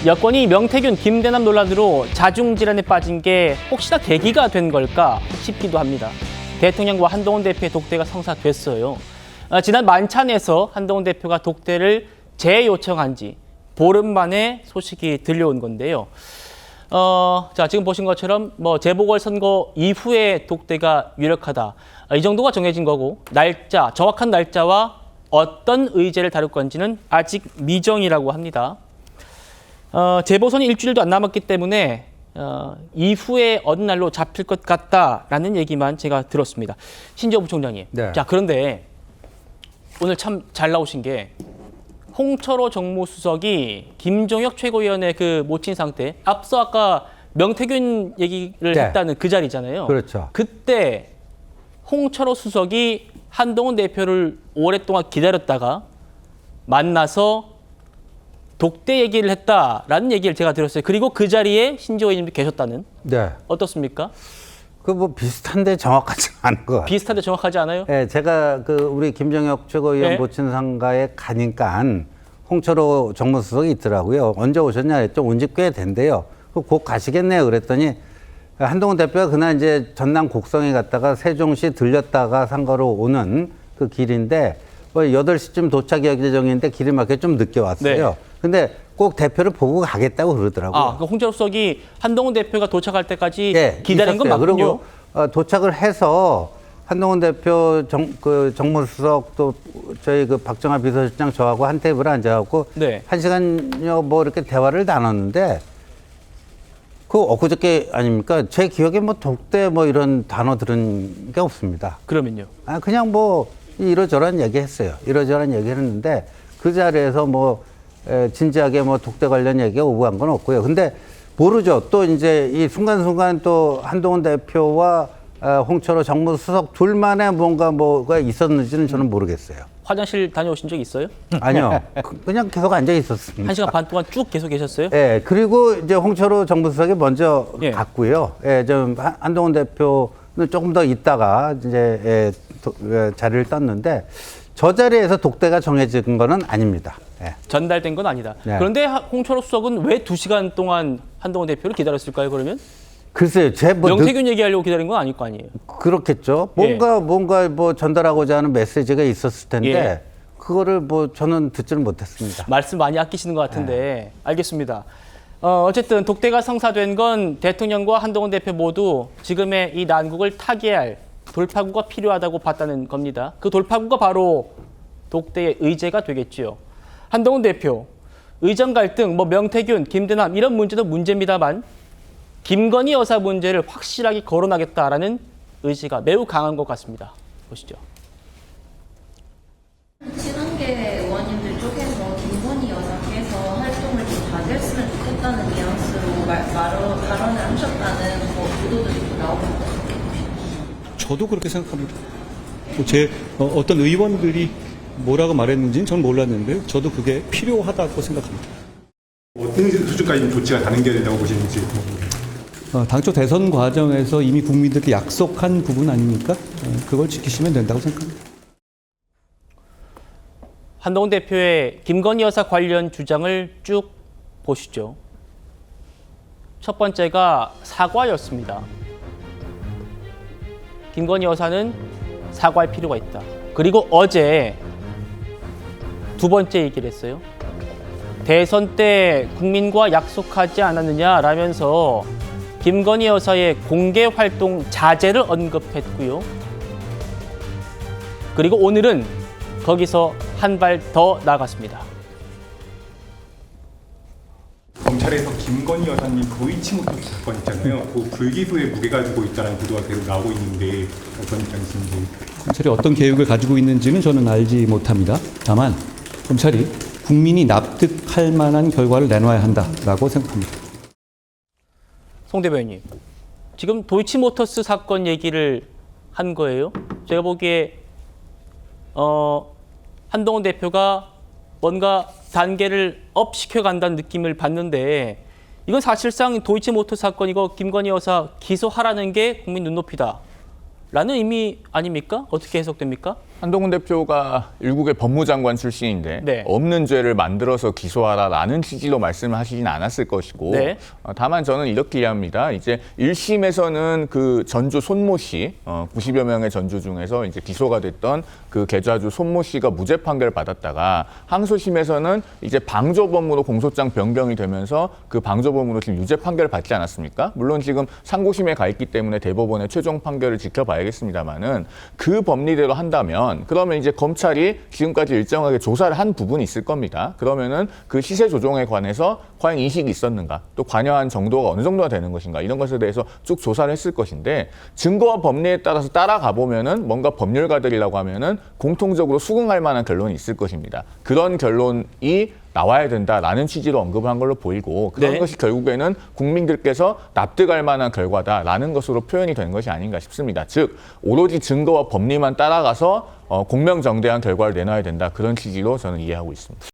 여권이 명태균, 김대남 논란으로 자중질환에 빠진 게 혹시나 계기가 된 걸까 싶기도 합니다. 대통령과 한동훈 대표의 독대가 성사됐어요. 지난 만찬에서 한동훈 대표가 독대를 재요청한 지 보름 만에 소식이 들려온 건데요. 자, 지금 보신 것처럼 재보궐선거 이후에 독대가 유력하다. 이 정도가 정해진 거고, 날짜, 정확한 날짜와 어떤 의제를 다룰 건지는 아직 미정이라고 합니다. 재보선이 일주일도 안 남았기 때문에 이후에 어느 날로 잡힐 것 같다라는 얘기만 제가 들었습니다. 신지호 부총장님. 네. 자, 그런데 오늘 참 잘 나오신 게 홍철호 정무수석이 김종혁 최고위원의 그 모친 상태, 앞서 아까 명태균 얘기를 네. 했다는 그 자리잖아요. 그렇죠. 그때 홍철호 수석이 한동훈 대표를 오랫동안 기다렸다가 만나서 독대 얘기를 했다라는 얘기를 제가 들었어요. 그리고 그 자리에 신지호 의원님도 계셨다는. 네. 어떻습니까? 그 뭐 비슷한데 정확하지 않은 것 같아요. 비슷한데 정확하지 않아요? 네, 제가 그 우리 김정혁 최고위원 네. 모친 상가에 가니까 홍철호 정무수석이 있더라고요. 언제 오셨냐 했죠. 온 지 꽤 된대요. 곧 가시겠네요. 그랬더니 한동훈 대표가 그날 이제 전남 곡성에 갔다가 세종시 들렸다가 상가로 오는 그 길인데 8시쯤 도착 예정인데 길이 막혀 좀 늦게 왔어요. 네. 근데 꼭 대표를 보고 가겠다고 그러더라고요. 그 홍철호 수석이 한동훈 대표가 도착할 때까지 네, 기다린 건 있었어요. 맞군요. 그리고 도착을 해서 한동훈 대표 정무수석 또 저희 그 박정아 비서실장 저하고 한 테이블에 앉아갖고 네. 1시간여 뭐 이렇게 대화를 나눴는데 그 엊그저께 아닙니까? 제 기억에 뭐 독대 뭐 이런 단어 들은 게 없습니다. 그러면요. 그냥 뭐 이러저러한 얘기 했어요. 이러저러한 얘기 했는데 그 자리에서 뭐 진지하게 뭐 독대 관련 얘기가 오고 간 건 없고요. 근데 모르죠. 또 이제 이 순간순간 또 한동훈 대표와 홍철호 정무수석 둘만의 뭐가 있었는지는 저는 모르겠어요. 화장실 다녀오신 적 있어요? 아니요. 그냥 계속 앉아 있었습니다. 1시간 반 동안 쭉 계속 계셨어요? 예, 그리고 이제 홍철호 정무수석이 먼저 예. 갔고요. 예, 좀 한동훈 대표는 조금 더 있다가 이제 자리를 떴는데 저 자리에서 독대가 정해진 거는 아닙니다. 예. 전달된 건 아니다. 네. 그런데 홍철호 수석은 왜 2시간 동안 한동훈 대표를 기다렸을까요, 그러면? 글쎄요, 명태균 얘기하려고 기다린 건 아닐 거 아니에요. 그렇겠죠. 뭔가 뭐 전달하고자 하는 메시지가 있었을 텐데 예. 그거를 뭐 저는 듣지는 못했습니다. 말씀 많이 아끼시는 것 같은데 알겠습니다. 어쨌든 독대가 성사된 건 대통령과 한동훈 대표 모두 지금의 이 난국을 타개할 돌파구가 필요하다고 봤다는 겁니다. 그 돌파구가 바로 독대의 의제가 되겠지요. 한동훈 대표, 의정 갈등, 명태균, 김대남 이런 문제도 문제입니다만 김건희 여사 문제를 확실하게 거론하겠다라는 의지가 매우 강한 것 같습니다. 보시죠. 친한계 의원님들 쪽에서 김건희 여사께서 활동을 좀 자제했으면 좋겠다는 뉘앙스로 발언을 하셨다는 보도들이 나옵니다. 저도 그렇게 생각합니다. 어떤 의원들이 뭐라고 말했는지는 전 몰랐는데 저도 그게 필요하다고 생각합니다. 어떤 수준까지 조치가 가능해야 된다고 보시는지. 당초 대선 과정에서 이미 국민들께 약속한 부분 아닙니까? 그걸 지키시면 된다고 생각합니다. 한동훈 대표의 김건희 여사 관련 주장을 쭉 보시죠. 첫 번째가 사과였습니다. 김건희 여사는 사과할 필요가 있다. 그리고 어제 두 번째 얘기를 했어요. 대선 때 국민과 약속하지 않았느냐라면서 김건희 여사의 공개 활동 자제를 언급했고요. 그리고 오늘은 거기서 한 발 더 나아갔습니다. 검찰에서 김건희 여사님 도이치모토 사건 있잖아요. 그 불기소에 무게가 두고 있다는 보도가 계속 나오고 있는데 어떤 입장이신지. 검찰이 어떤 계획을 가지고 있는지는 저는 알지 못합니다. 다만 검찰이 국민이 납득할 만한 결과를 내놔야 한다라고 생각합니다. 송 대변인, 지금 도이치모터스 사건 얘기를 한 거예요. 제가 보기에 한동훈 대표가 뭔가 단계를 업 시켜간다는 느낌을 받는데 이건 사실상 도이치모터스 사건이고 김건희 여사 기소하라는 게 국민 눈높이다 라는 의미 아닙니까? 어떻게 해석됩니까? 한동훈 대표가 일국의 법무장관 출신인데 네. 없는 죄를 만들어서 기소하라라는 취지로 말씀을 하시진 않았을 것이고 네. 다만 저는 이렇게 이해합니다. 이제 1심에서는 그 전주 손모 씨 90여 명의 전주 중에서 이제 기소가 됐던 그 계좌주 손모 씨가 무죄 판결을 받았다가 항소심에서는 이제 방조범으로 공소장 변경이 되면서 그 방조범으로 지금 유죄 판결을 받지 않았습니까? 물론 지금 상고심에 가 있기 때문에 대법원의 최종 판결을 지켜봐야겠습니다만은 그 법리대로 한다면 그러면 이제 검찰이 지금까지 일정하게 조사를 한 부분이 있을 겁니다. 그러면은 그 시세 조정에 관해서 과연 인식이 있었는가, 또 관여한 정도가 어느 정도가 되는 것인가, 이런 것에 대해서 쭉 조사를 했을 것인데 증거와 법리에 따라서 따라가 보면은 뭔가 법률가들이라고 하면은 공통적으로 수긍할 만한 결론이 있을 것입니다. 그런 결론이 나와야 된다라는 취지로 언급을 한 걸로 보이고 그런 네. 것이 결국에는 국민들께서 납득할 만한 결과다라는 것으로 표현이 된 것이 아닌가 싶습니다. 즉 오로지 증거와 법리만 따라가서 공명정대한 결과를 내놔야 된다, 그런 취지로 저는 이해하고 있습니다.